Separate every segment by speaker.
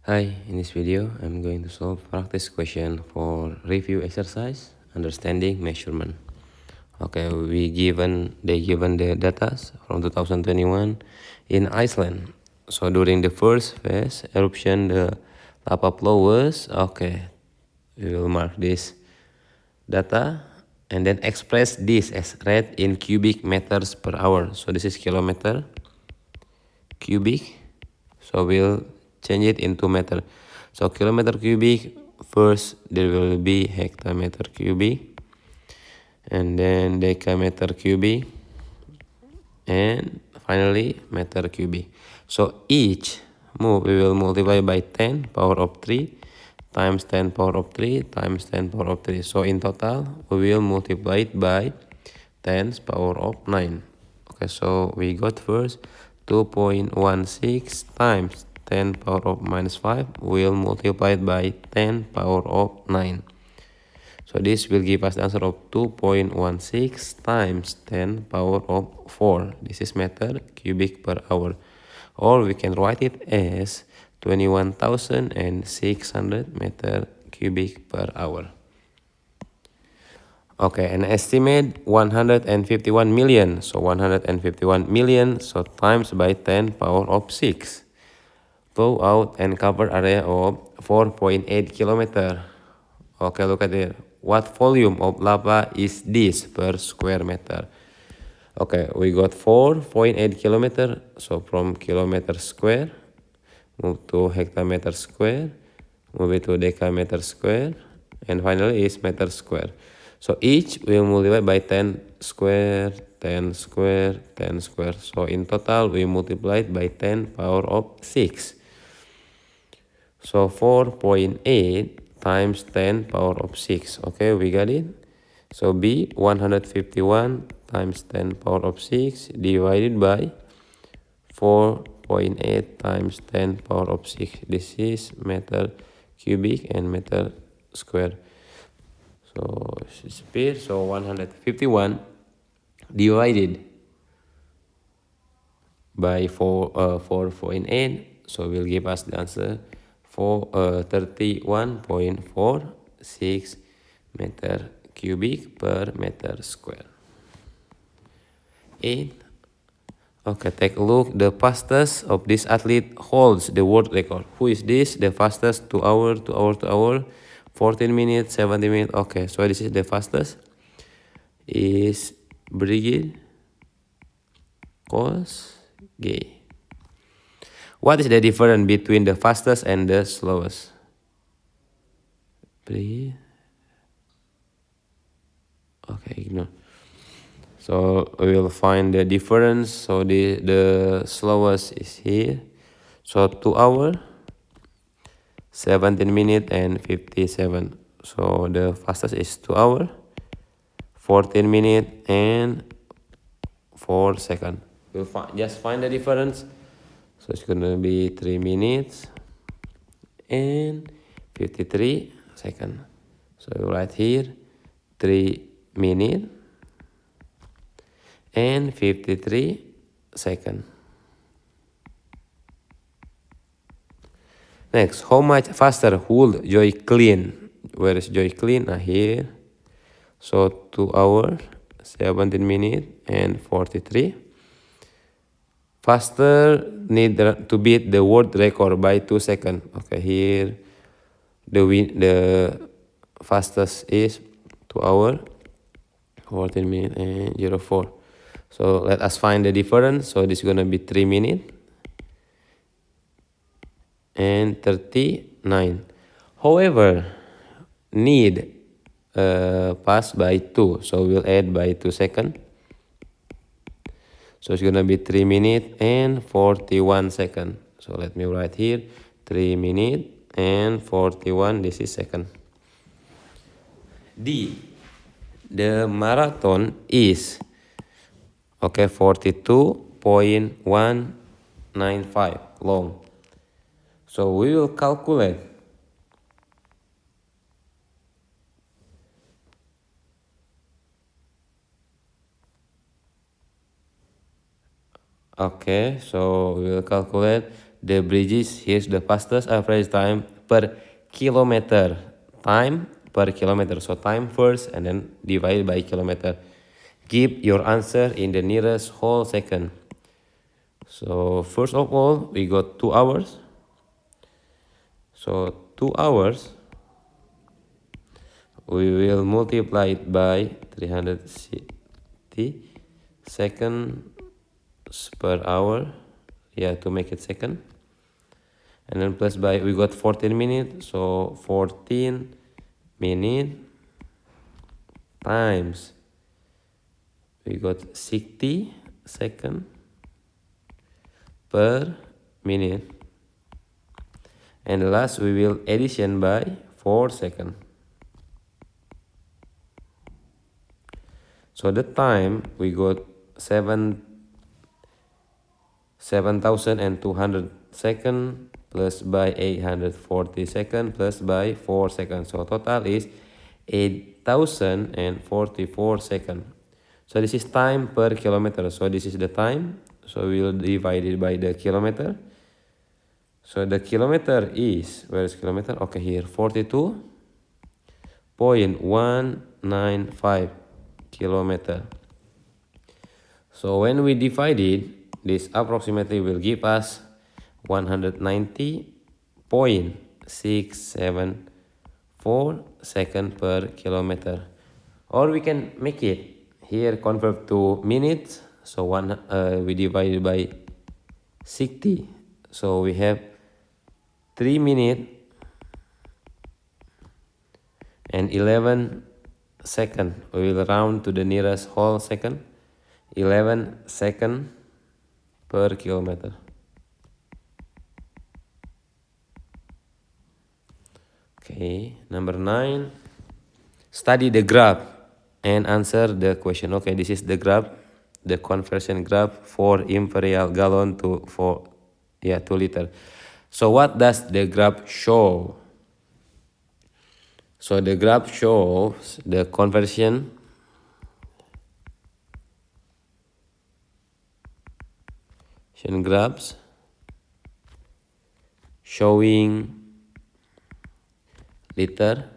Speaker 1: Hi, in this video, I'm going to solve practice question for review exercise, understanding measurement. Okay, they given the data from 2021 in Iceland. So during the first phase eruption, the lava flow was, okay, we will mark this data and then express this as rate in cubic meters per hour. So this is kilometer cubic. So we'll change it into meter. So kilometer cubic, first there will be hectometer cubic, and then decameter cubic, and finally meter cubic. So each move we will multiply by 10 power of 3 times 10 power of 3 times 10 power of 3. So in total we will multiply it by 10 power of 9. Okay, so we got first 2.16 times 10 power of minus 5 will multiply it by 10 power of 9. So this will give us the answer of 2.16 times 10 power of 4. This is meter cubic per hour. Or we can write it as 21,600 meter cubic per hour. Okay, and estimate 151 million. So 151 million, so times by 10 power of 6. Flow out and cover area of 4.8 kilometer. Okay, look at it. What volume of lava is this per square meter? Okay, we got 4.8 kilometer. So from kilometer square, move to hectometer square, move it to decameter square, and finally is meter square. So each will multiply by 10 square, 10 square, 10 square. So in total we multiplied by 10 power of 6. So 4.8 times 10 power of 6. Okay, we got it. So B 151 times 10 power of 6 divided by 4.8 times 10 power of 6. This is meter cubic and meter square. So it's here. So 151 divided by 4.8. So will give us the answer 31.46 meter cubic per meter square. 8. Okay, take a look. The fastest of this athlete holds the world record. Who is this? The fastest 2 hour, 2 hour, 2 hour, 14 minutes, 70 minutes. Okay, so this is the fastest. Is Brigid Kosgei. What is the difference between the fastest and the slowest? Okay, ignore. So we will find the difference. So the slowest is here. So 2 hour, 17 minutes and 57. So the fastest is 2 hour, 14 minutes and 4 seconds. We'll just find the difference. So it's gonna be 3 minutes and 53 seconds. So we write here 3 minutes and 53 seconds. Next, how much faster would Joy clean? Where is Joy clean? Here. So 2 hours, 17 minutes and 43. Faster need to beat the world record by 2 seconds. Okay, here the fastest is 2 hours, 14 minutes and 04. So let us find the difference. So this is gonna be 3 minutes and 39. However, need pass by 2. So we'll add by 2 seconds. So it's gonna be 3 minutes and 41 seconds. So let me write here 3 minutes and 41. This is second. D. The marathon is 42.195 long. So we will calculate so we will calculate the bridges. Here's the fastest average time per kilometer. Time per kilometer. So time first and then divided by kilometer. Give your answer in the nearest whole second. So first of all, we got 2 hours. So 2 hours, we will multiply it by 360 seconds per hour. Yeah, to make it second. And then plus by, we got 14 minutes. So 14 minutes times, we got 60 seconds per minute. And the last, we will addition by 4 seconds. So the time, we got 7,200 seconds plus by 840 seconds plus by 4 seconds. So total is 8,044 seconds. So this is time per kilometer. So this is the time. So we will divide it by the kilometer. So the kilometer is, where is kilometer? Okay, here, 42.195 kilometer. So when we divide it, this approximately will give us 190.674 seconds per kilometer. Or we can make it here convert to minutes. So we divide it by 60. So we have 3 minutes and 11 seconds. We will round to the nearest whole second. 11 seconds per kilometer. Okay, number 9. Study the graph and answer the question. Okay, this is the graph, the conversion graph for imperial gallon to 2 liter. So what does the graph show? So the graph shows the conversion graphs showing liter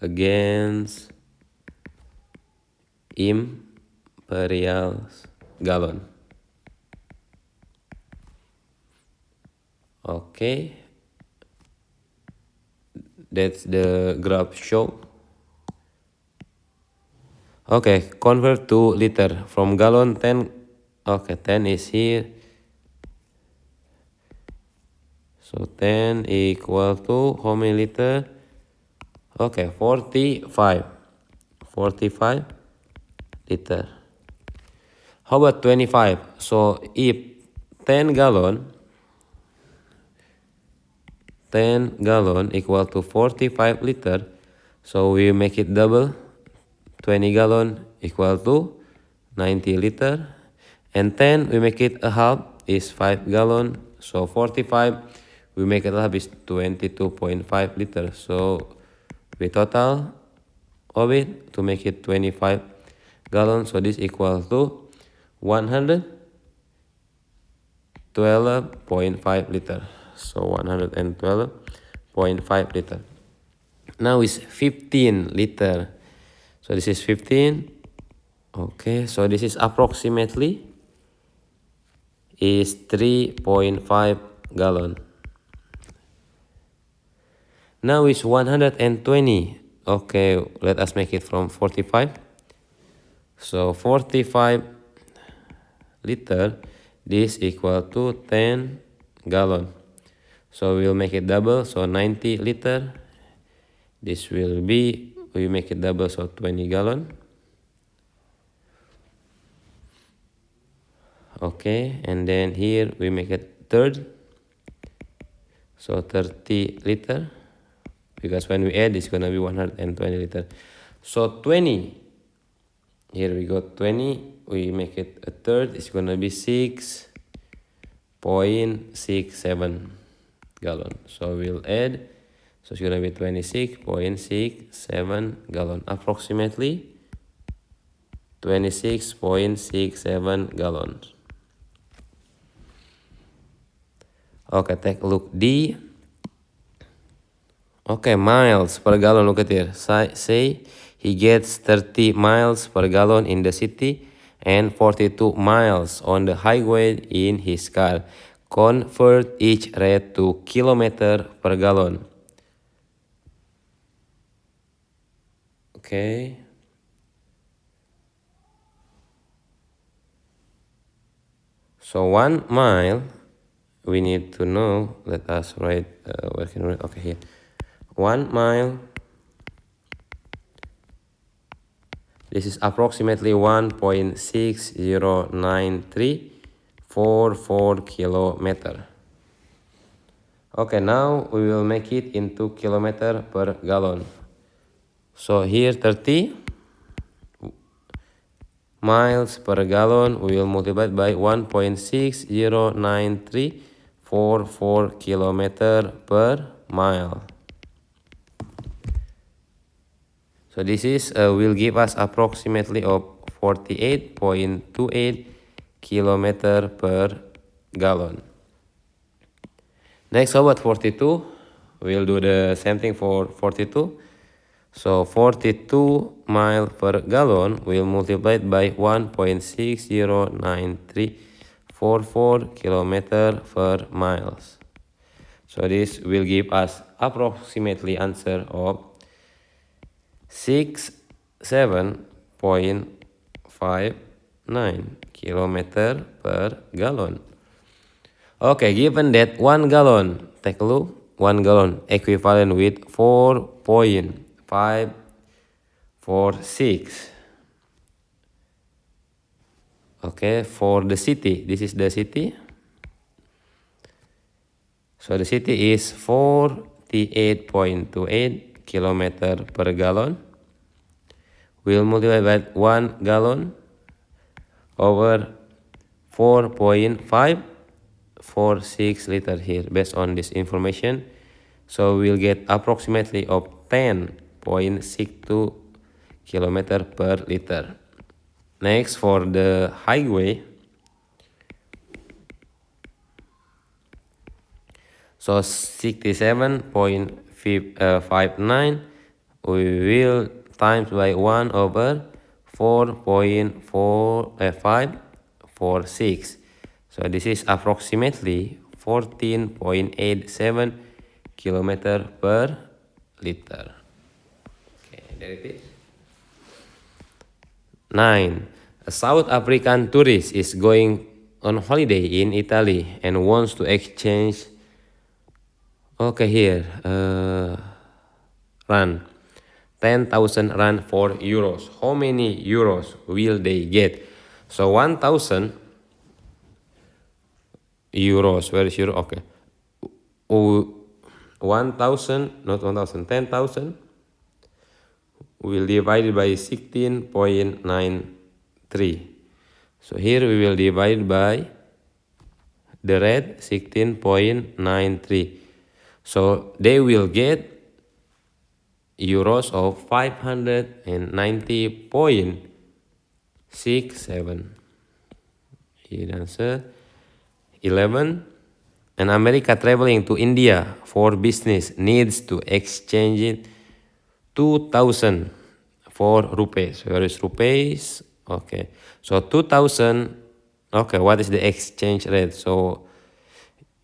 Speaker 1: against imperial gallon. Okay, that's the graph show. Okay, convert to liter from gallon 10. Okay, 10 is here. So 10 equal to how many liter? Okay, 45. 45 liter. How about 25? So if 10 gallon equal to 45 liter, so we make it double. 20 gallon equal to 90 liter. And 10 we make it a half is 5 gallon. So 45 we make it a half is 22.5 liters. So we total of it to make it 25 gallons. So this equals to 112.5 liter. So 112.5 liter. Now is 15 liter. So this is 15. Okay, so this is approximately is 3.5 gallon. Now is 120. Okay, let us make it from 45. So 45 liter, this equal to 10 gallon. So we'll make it double, so 90 liter. This will be, we make it double, so 20 gallon. Okay, and then here we make it third, so 30 liter, because when we add it's gonna be 120 liter. So 20, here we got 20, we make it a third, it's gonna be 6.67 gallon. So we'll add, so it's gonna be 26.67 gallon, approximately 26.67 gallons. Okay, take a look. Okay, miles per gallon. Look at here. Say he gets 30 miles per gallon in the city and 42 miles on the highway in his car. Convert each rate to kilometer per gallon. Okay. So 1 mile, we need to know, let us write, where can we write? Okay, here. 1 mile, this is approximately 1.609344 kilometer. Okay, now we will make it into kilometer per gallon. So here 30 miles per gallon, we will multiply by 1.609344 kilometer per mile. So this is will give us approximately of 48.28 kilometer per gallon. Next, how about 42? We'll do the same thing for 42. So 42 mile per gallon will multiply by 1.609344 kilometer per miles. So this will give us approximately answer of 67.59 kilometer per gallon. Okay, given that 1 gallon, take a look, 1 gallon equivalent with 4.546. Okay, for the city, this is the city. So the city is 48.28 kilometer per gallon. We'll multiply by 1 gallon over 4.546 liter here based on this information. So we'll get approximately of 10.62 kilometer per liter. Next, for the highway, so 67.59 we will times by 1 over 4.4546. So this is approximately 14.87 kilometer per liter. Okay, there it is. 9. A South African tourist is going on holiday in Italy and wants to exchange. Okay, here, rand. 10,000 rand for euros. How many euros will they get? So 1,000 euros. Where is euro? Okay. 1,000, not 1,000, 10,000 will divide it by 16.93. So here we will divide by the rate 16.93. So they will get euros of 590.67. Here answer 11. An American traveling to India for business needs to exchange it 2,000 for rupees. Where is rupees? Okay. So 2,000. Okay, what is the exchange rate? So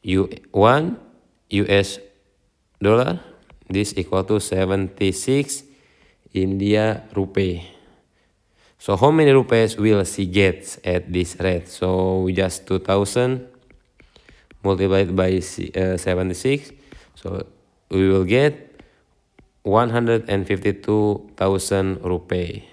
Speaker 1: 1 US dollar, this equal to 76 India rupee. So how many rupees will she get at this rate? So we just 2,000 multiplied by 76. So we will get 152,000 rupee.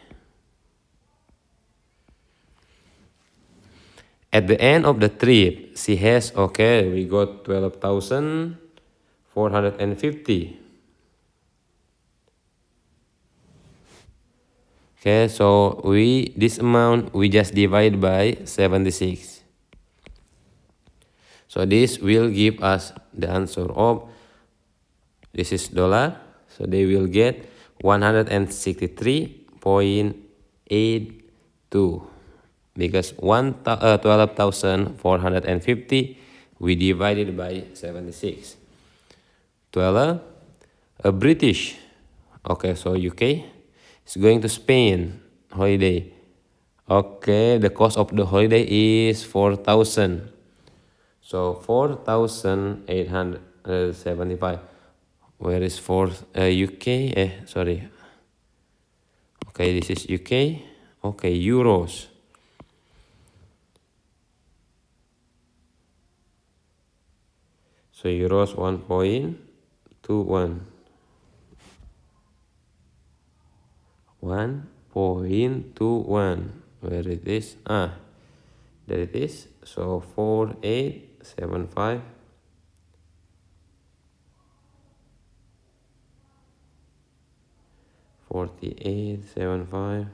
Speaker 1: At the end of the trip, she has, okay, we got 12,450. Okay, so this amount we just divide by 76. So this will give us the answer of, this is dollar, so they will get 163.82 because 12,450 We divide it by 76. 12. A British, okay, so UK is going to Spain holiday. Okay, the cost of the holiday is 4,000. So 4,875. Where is UK? Sorry. Okay, this is UK. Okay, euros. So euros 1.21. 1.21. Where it is? There it is. So 4,875. 4875.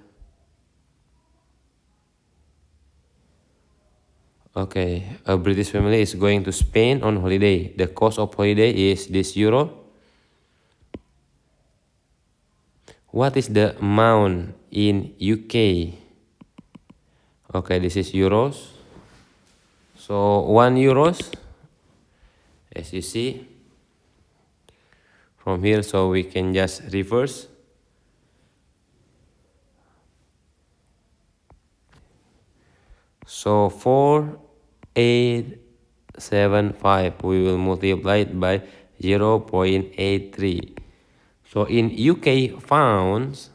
Speaker 1: Okay, a British family is going to Spain on holiday. The cost of holiday is this euro. What is the amount in UK? Okay, this is euros. So 1 euros, as you see from here, so we can just reverse. So 4,875, we will multiply it by 0.83. So in UK pounds,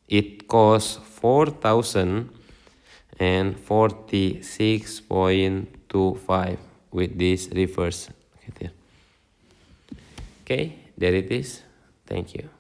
Speaker 1: it costs 4,046.25 with this reverse. Okay, there it is. Thank you.